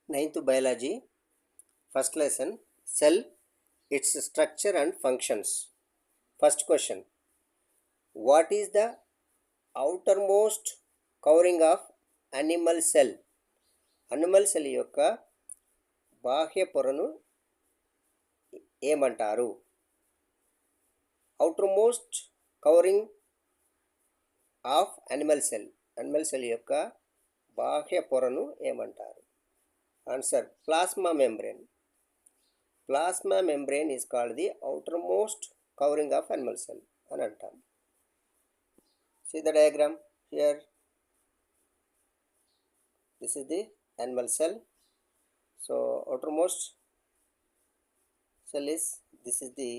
Ninth biology, first lesson, cell, its structure and functions. First question, what is the outermost covering of animal cell? Animal cell యొక్క బాహ్య పొరను ఏమంటారు? outermost covering of animal cell యొక్క బాహ్య పొరను ఏమంటారు? Answer, plasma membrane. Plasma membrane is called the outermost covering of animal cell అని అంటాం. See the diagram here. This is the animal cell. So outermost cell is, this is the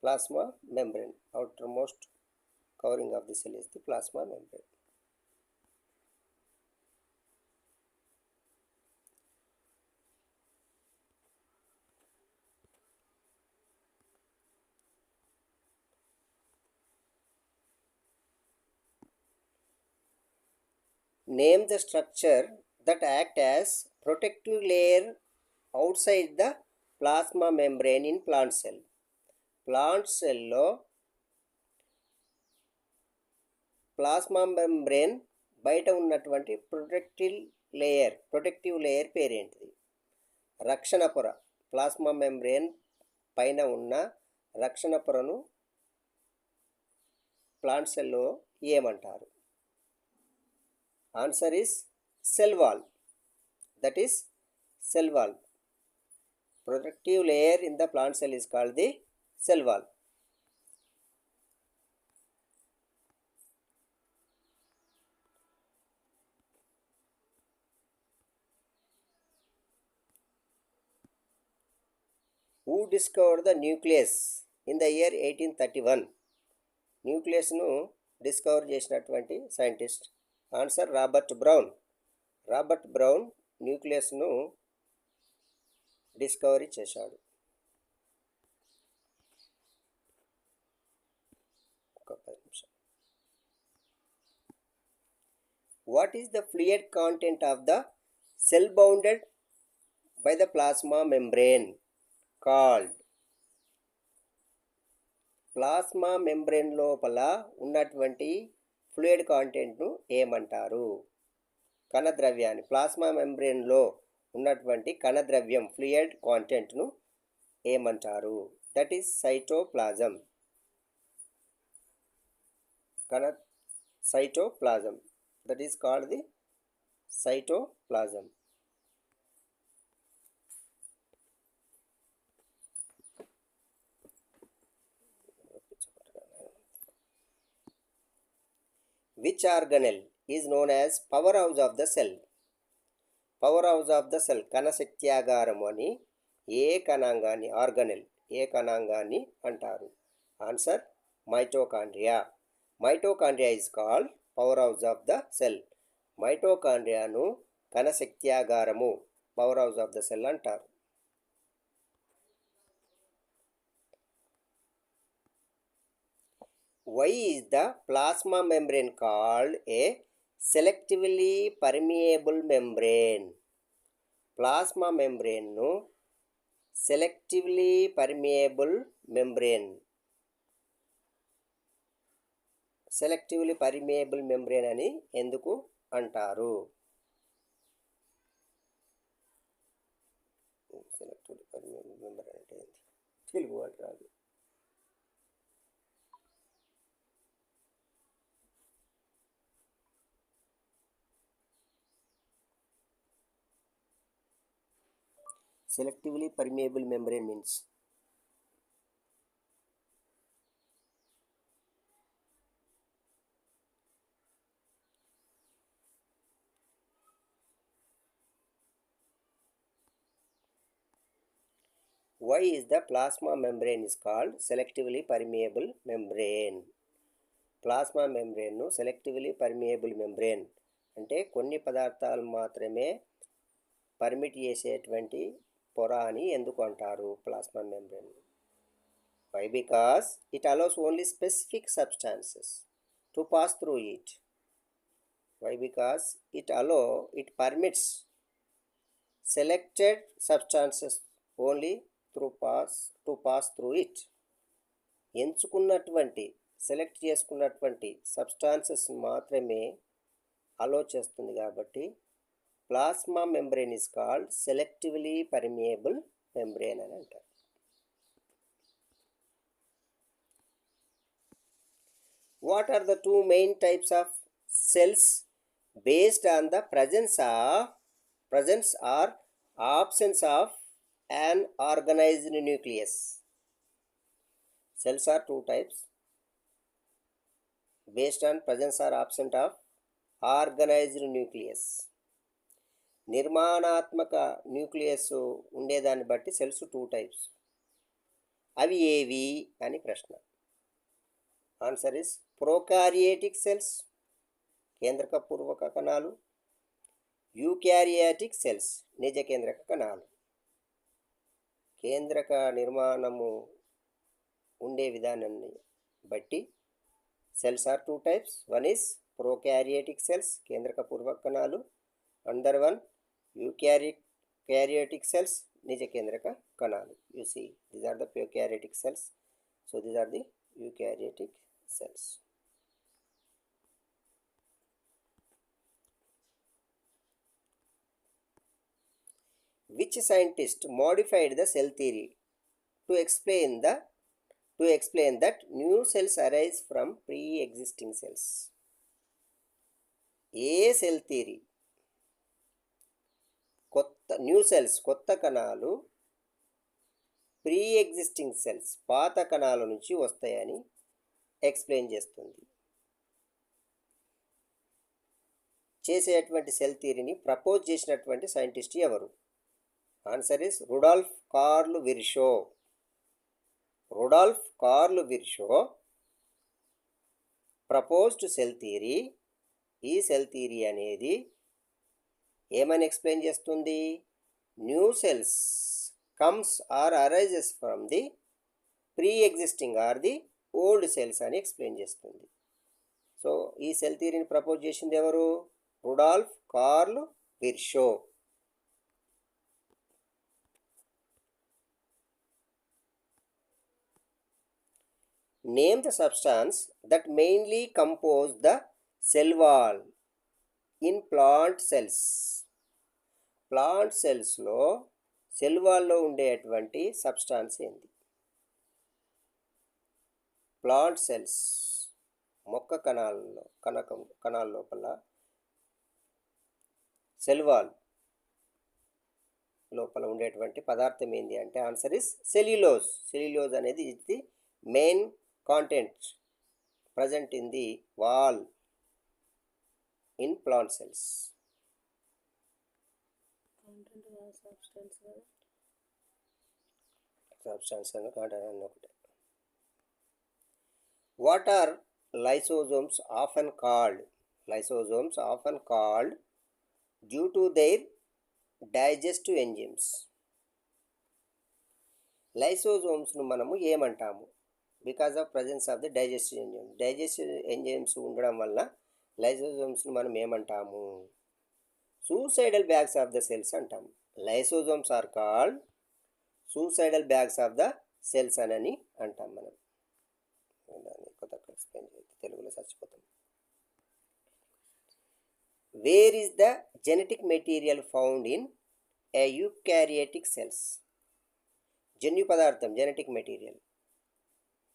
plasma membrane. Outermost covering of the cell is the plasma membrane. Name the structure that act as protective layer outside the plasma membrane in plant cell. Plant cell లో plasma membrane బయట ఉన్నటువంటి protective layer పేరేంటిది? రక్షణ పొర. Plasma membrane పైన ఉన్న రక్షణ పొరను plant సెల్లో ఏమంటారు? Answer is cell wall. That is cell wall. Protective layer in the plant cell is called the cell wall. Who discovered the nucleus in the year 1831? న్యూక్లియస్ను discover చేసినటువంటి scientist. Answer, Robert Brown. Robert Brown న్యూక్లియస్ను discovery చేశాడు. ఒక 10 నిమిషం. What is the fluid content of the cell bounded by the plasma membrane called? Plasma membrane లోపల ఉన్నటువంటి fluid కాంటెంట్ను ఏమంటారు? కణద్రవ్యాన్ని. Plasma మెంబ్రేన్లో ఉన్నటువంటి కణద్రవ్యం ఫ్లూయిడ్ కాంటెంట్ను ఏమంటారు? That is cytoplasm. Cytoplasm. That is called the cytoplasm. Which organelle is known as powerhouse of the cell? Powerhouse of the cell, కణశక్త్యాగారము అని ఏ కణాంగాన్ని, organelle ఏ కణాంగాన్ని అంటారు? Answer, mitochondria. Mitochondria is called powerhouse of the cell. మైటోకాండ్రియాను కణశక్త్యాగారము, powerhouse of the cell అంటారు. Why is the plasma membrane called a selectively permeable membrane? Plasma membrane ను selectively permeable membrane అని ఎందుకు అంటారు? Selectively permeable membrane అంటే ఏంటి? తెలుగు అంటారు. Selectively permeable membrane means why is the plasma membrane is called selectively permeable membrane? Plasma మెంబ్రేన్ను selectively permeable membrane అంటే కొన్ని పదార్థాలు మాత్రమే పర్మిట్ చేసేటువంటి పొర అని ఎందుకు అంటారు plasma membrane? Why? Because it allows only specific substances to pass through it. Why? Because it permits selected substances only to pass through it. ఎంచుకున్నటువంటి సెలెక్ట్ చేసుకున్నటువంటి సబ్స్టాన్సెస్ మాత్రమే అలో చేస్తుంది కాబట్టి plasma membrane is called selectively permeable membrane అని అంటారు. What are the two main types of cells based on the presence or absence of an organized nucleus? Cells are two types based on presence or absence of organized nucleus. నిర్మాణాత్మక nucleus ఉండేదాన్ని బట్టి cells two types. అవి ఏవి అని ప్రశ్న. Answer is ప్రోకారియాటిక్ cells, కేంద్రక పూర్వక కణాలు. యూకారియాటిక్ సెల్స్, నిజ కేంద్రక కణాలు. కేంద్రక నిర్మాణము ఉండే విధానాన్ని బట్టి cells are two types. One is prokaryotic cells, కేంద్రక పూర్వక కణాలు. అండర్ వన్ యూకారియాటిక్ సెల్స్, నిజ కేంద్రక కణాలు. You see these are the prokaryotic cells. So these are the eukaryotic cells. Which scientist modified the cell theory to explain that new cells arise from pre-existing cells? A cell theory new cells కొత్త కణాలు pre existing cells పాత కణాల నుంచి వస్తాయని explain చేస్తుంది. చేసేటువంటి cell థియరీని propose చేసినటువంటి సైంటిస్ట్ ఎవరు? Answer is Rudolf Carl Virchow. Rudolf Carl Virchow proposed cell theory. ఈ సెల్ థియరీ అనేది ఏమని ఎక్స్ప్లెయిన్ చేస్తుంది? New cells comes or arises from the pre existing or the old cells అని ఎక్స్ప్లెయిన్ చేస్తుంది. So ఈ cell థియరీని propose చేసింది ఎవరు? Rudolf Carl Virchow. Name the substance that mainly compose the cell wall in plant cells. Plant సెల్స్లో cell వాల్లో ఉండేటువంటి substance ఏంది? Plant cells మొక్క కణాల లోపల సెల్ వాల్ లోపల ఉండేటువంటి పదార్థం ఏంటి అంటే ఆన్సర్ ఇస్ సెల్యులోజ్. సెల్యులోజ్ అనేది is the main content present in the wall in plant cells. Substance అన్న కాంటెంట్ అన్న ఒకటే. What are lysosomes often called? Lysosomes often called due to their digestive enzymes. లైసోజోమ్స్ను మనము ఏమంటాము? Because of presence of the digestive enzymes. Digestive enzymes ఉండడం వల్ల లైసోజోమ్స్ను మనం ఏమంటాము? Suicidal bags of the cells అంటాము. Lysosomes are called suicidal bags of the cells అని అంటాం మనం. కొత్త ఎక్స్ప్లెయిన్ చేస్తే తెలుగులో చచ్చిపోతాం. Where is the genetic material found in a eukaryotic cells? జన్యు పదార్థం జెనెటిక్ మెటీరియల్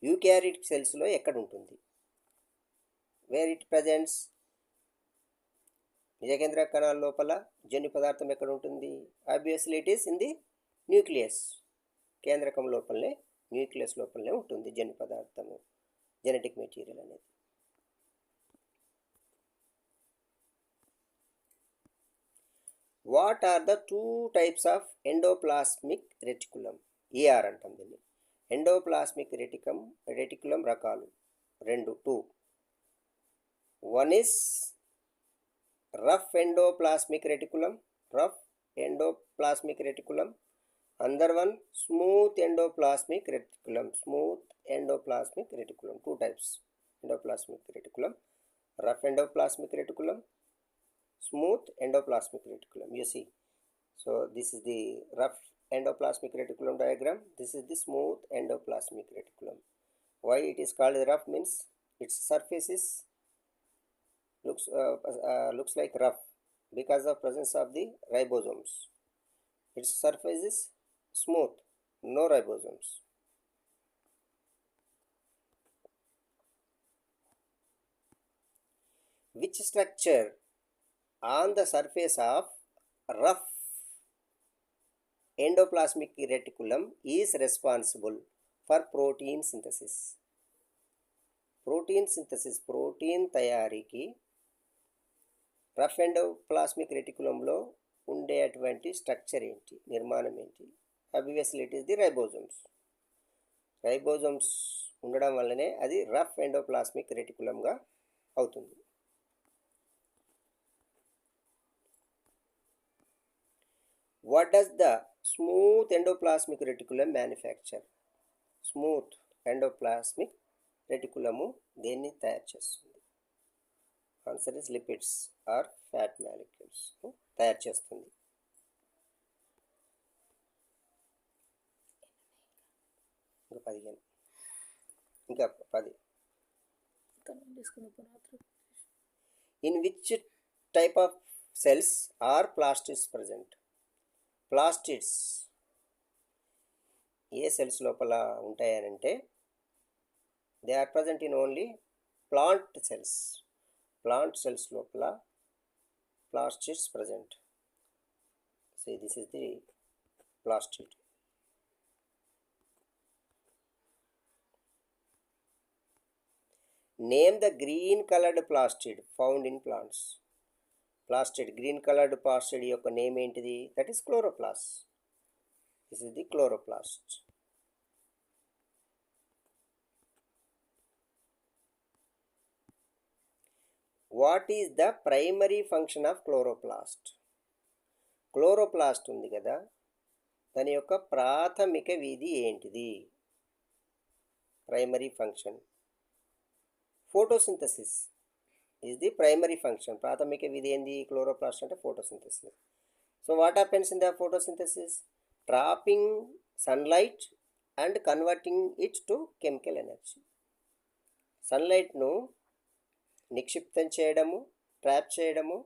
యూకారియాటిక్ సెల్స్లో ఎక్కడ ఉంటుంది? Wear it presents? నిజకేంద్ర కణాల లోపల జన్యు పదార్థం ఎక్కడ ఉంటుంది? Obviously it is in the nucleus. కేంద్రకం లోపలనే న్యూక్లియస్ లోపలనే ఉంటుంది జన్యు పదార్థము, జెనెటిక్ మెటీరియల్ అనేది. What are the two types of endoplasmic reticulum? ER అంటాం దీన్ని. ఎండోప్లాస్మిక్ రెటికులం రకాలు two. One is rough endoplasmic reticulum. Another one smooth endoplasmic reticulum. Two types endoplasmic reticulum: rough endoplasmic reticulum smooth endoplasmic reticulum. You see, so this is the rough endoplasmic reticulum diagram. This is the smooth endoplasmic reticulum. Why it is called rough means its surface is looks like rough because of presence of the ribosomes. Its surface is smooth, no ribosomes. Which structure on the surface of rough endoplasmic reticulum is responsible for protein synthesis? Protein తయారీకి rough endoplasmic రెటికులంలో ఉండేటువంటి structure ఏంటి, నిర్మాణం ఏంటి? Obviously it is the ribosomes. Ribosomes ఉండడం వల్లనే అది rough endoplasmic రెటికులంగా అవుతుంది. What does the smooth endoplasmic reticulum manufacture? Smooth endoplasmic reticulum దేన్ని తయారు చేస్తుంది? Answer is lipids or fat molecules తయారు చేస్తుంది. ఇంకా 10. In which type of cells are plastids present? Plastids ఏ సెల్స్ లోపల ఉంటాయనంటే they are present in only plant cells. Plant cells లోపల plastids present. So this is the plastid. Name the green coloured plastid found in plants. Plastid, green coloured plastid యొక్క name ఏంటిది? That is chloroplast. This is the chloroplast. What is the primary function of chloroplast? Chloroplast ఉంది కదా, దాని యొక్క ప్రాథమిక విధి ఏంటిది? Primary function photosynthesis is the primary function. ప్రాథమిక విధి ఏంది క్లోరోప్లాస్ట్ అంటే? Photosynthesis. So what happens in the photosynthesis? Trapping sunlight and converting it to chemical energy. సన్లైట్ను నిక్షిప్తం చేయడము, ట్రాప్ చేయడము,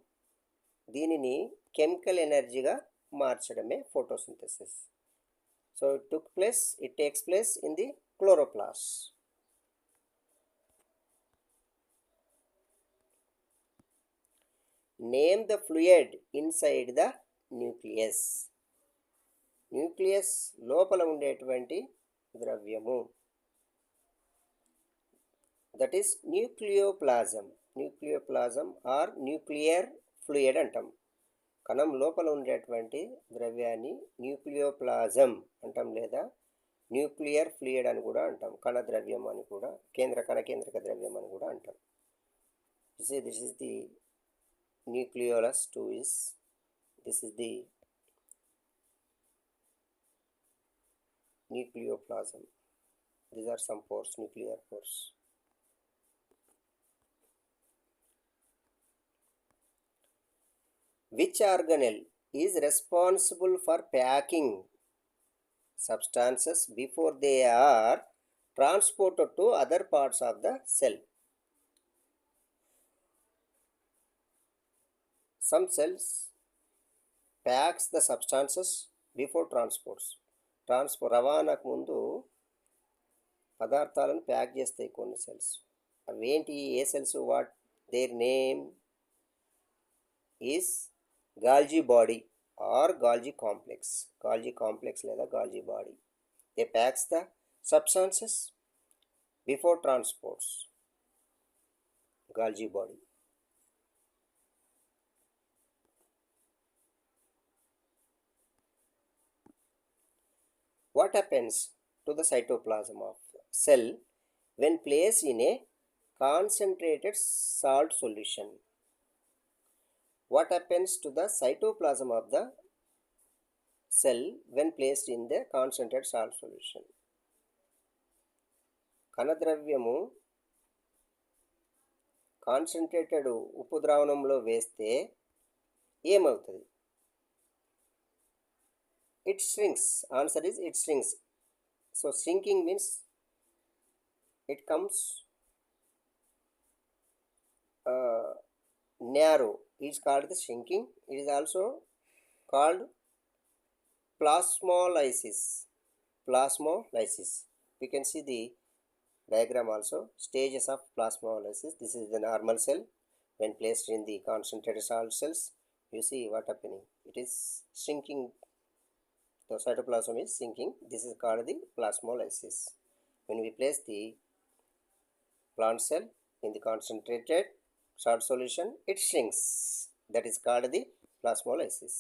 దీనిని కెమికల్ ఎనర్జీగా మార్చడమే photosynthesis. So it takes place in the chloroplast. Name the fluid inside the nucleus. Nucleus లోపల ఉండేటువంటి ద్రవ్యము, that is nucleoplasm. Nucleoplasm or nuclear fluid అంటాం. కణం లోపల ఉండేటువంటి ద్రవ్యాన్ని న్యూక్లియోప్లాజం అంటాం, లేదా న్యూక్లియర్ ఫ్లూయిడ్ అని కూడా అంటాం. కణ ద్రవ్యం అని కూడా, కణకేంద్రక ద్రవ్యం అని కూడా అంటాం. This is the nucleolus 2 is, this is the nucleoplasm. These are some pores, nuclear pores. Which organelle is responsible for packing substances before they are transported to other parts of the cell? Some cells packs the substances before transports. రవాణాకు ముందు పదార్థాలను pack చేస్తాయి కొన్ని cells. అవేంటి, ఏ cells? What their name is Golgi body or Golgi complex. Golgi complex లేదా Golgi body. They packs the substances before transports. Golgi body. What happens to the cytoplasm of cell when placed in a concentrated salt solution? What happens to the cytoplasm of the cell when placed in the concentrated salt solution? కణద్రవ్యము concentrated ఉప్పు ద్రావణంలో వేస్తే ఏమవుతుంది? It shrinks. Answer is it shrinks. So shrinking means it comes narrow. It is called the shrinking. It is also called plasmolysis. Plasmolysis. We can see the diagram also. Stages of plasmolysis. This is the normal cell. When placed in the concentrated salt cells, you see what happening. It is shrinking. The cytoplasm is shrinking. This is called the plasmolysis. When we place the plant cell in the concentrated salt solution, it shrinks. That is called the plasmolysis.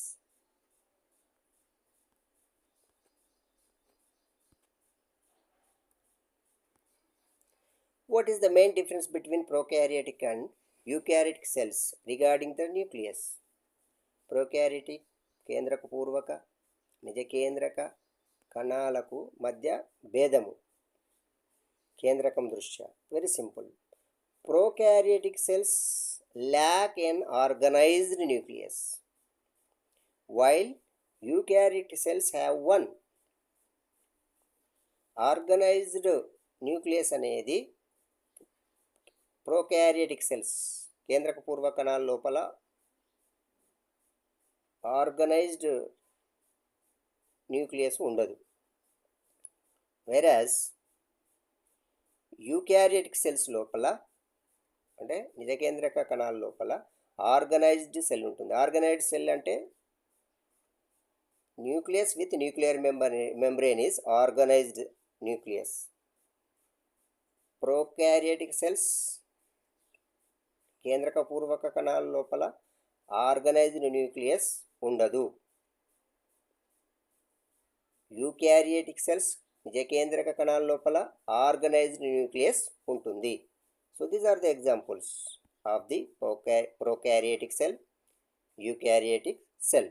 What is the main difference between prokaryotic and eukaryotic cells regarding the nucleus? Prokaryotic కేంద్రక పూర్వక నిజకేంద్రక కణాలకు మధ్య భేదము కేంద్రకం దృష్ట్యా. Very simple. Prokaryotic cells lack an organized nucleus, while eukaryotic cells have one. Organized nucleus అనేది prokaryotic cells కేంద్రక పూర్వ కణాల లోపల ఆర్గనైజ్డ్ న్యూక్లియస్ ఉండదు. వెరాజ్ యూకారియోటిక్ సెల్స్ లోపల అంటే నిజకేంద్రక కణాల లోపల ఆర్గనైజ్డ్ సెల్ ఉంటుంది. ఆర్గనైజ్డ్ సెల్ అంటే nucleus with nuclear membrane is organised nucleus. Prokaryotic cells కేంద్రక పూర్వక కణాల లోపల ఆర్గనైజ్డ్ న్యూక్లియస్ ఉండదు. యూకారియోటిక్ సెల్స్ నిజకేంద్రక కణాల లోపల ఆర్గనైజ్డ్ న్యూక్లియస్ ఉంటుంది. So these are the examples of the prokaryotic cell, eukaryotic cell.